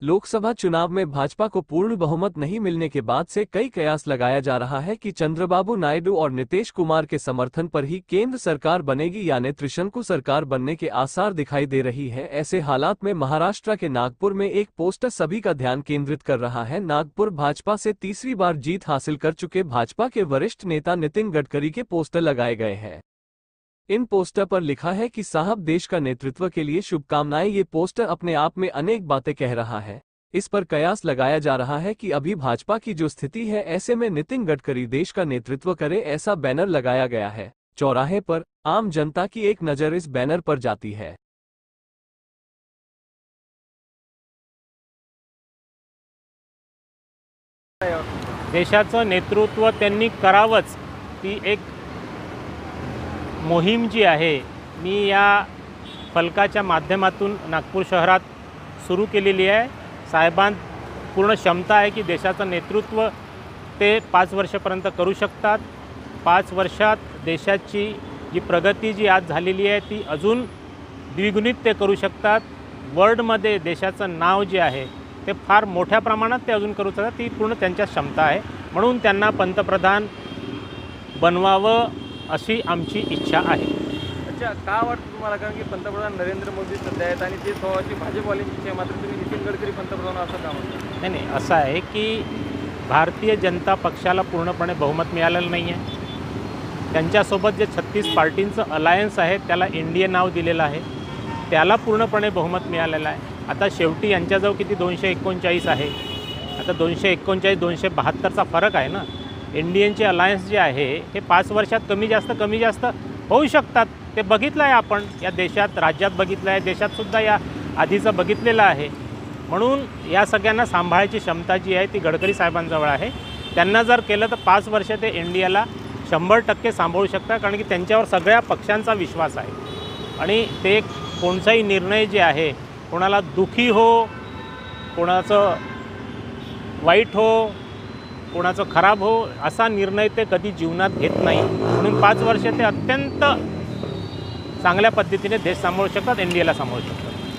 लोकसभा चुनाव में भाजपा को पूर्ण बहुमत नहीं मिलने के बाद से कई कयास लगाया जा रहा है कि चंद्रबाबू नायडू और नीतीश कुमार के समर्थन पर ही केंद्र सरकार बनेगी, यानी त्रिशंकु सरकार बनने के आसार दिखाई दे रही है। ऐसे हालात में महाराष्ट्र के नागपुर में एक पोस्टर सभी का ध्यान केंद्रित कर रहा है। नागपुर भाजपा से तीसरी बार जीत हासिल कर चुके भाजपा के वरिष्ठ नेता नितिन गडकरी के पोस्टर लगाए गए हैं। इन पोस्टर पर लिखा है कि साहब देश का नेतृत्व के लिए शुभकामनाएं। ये पोस्टर अपने आप में अनेक बातें कह रहा है। इस पर कयास लगाया जा रहा है कि अभी भाजपा की जो स्थिति है, ऐसे में नितिन गडकरी देश का नेतृत्व करे, ऐसा बैनर लगाया गया है चौराहे पर। आम जनता की एक नज़र इस बैनर पर जाती है। देशाचं नेतृत्व त्यांनी करावंच, ती एक मोहीम जी आहे मी या फलकाच्या माध्यमातून नागपूर शहरात सुरू केलेली आहे। साहेबांत पूर्ण क्षमता आहे की देशाचं नेतृत्व ते 5 वर्षापर्यंत करू शकतात। 5 वर्षात देशाची जी प्रगती जी आज झालेली आहे ती अजून द्विगुणित ते करू शकतात। वर्ल्डमध्ये देशाचं नाव जे आहे ते फार मोठ्या प्रमाणात ते अजून करू शकतात। ती पूर्ण त्यांच्या क्षमता आहे, म्हणून त्यांना पंतप्रधान बनवावं अशी आमची इच्छा आहे। अच्छा, का वाटतं तुम्हाला? कारण की पंतप्रधान नरेंद्र मोदी सध्या आहेत आणि ते स्वतःची भाजपवाल्यांची इच्छा आहे, मात्र तुम्ही नितीन गडकरी पंतप्रधान असं का म्हणता? नाही, असं आहे की भारतीय जनता पक्षाला पूर्णपणे बहुमत मिळालेलं नाही आहे। त्यांच्यासोबत जे 36 पार्टींचं अलायन्स आहे त्याला इंडिया नाव दिलेलं आहे, त्याला पूर्णपणे बहुमत मिळालेलं आहे। आता शेवटी यांच्याजवळ किती 239 आहे। आता 239 272चा फरक आहे ना। इंडियनचे अलायन्स जे आहे हे 5 वर्षात कमी जास्त होऊ शकतात। ते बघितलं आहे आपण या देशात, राज्यात बघितलं आहे, देशातसुद्धा या आधीचं बघितलेलं आहे। म्हणून या सगळ्यांना सांभाळायची क्षमता जी आहे ती गडकरी साहेबांजवळ आहे। त्यांना जर केलं तर 5 वर्ष ते इंडियाला 100% सांभाळू शकतात, कारण की त्यांच्यावर सगळ्या पक्षांचा विश्वास आहे। आणि ते कोणताही निर्णय जे आहे, कोणाला दुखी हो, कोणाचं वाईट हो, कोणाचं खराब हो, असा निर्णय ते कधी जीवनात घेत नाही। म्हणून 5 वर्ष ते अत्यंत चांगल्या पद्धतीने देश सांभाळू शकतात, इंडियाला सांभाळू शकतात।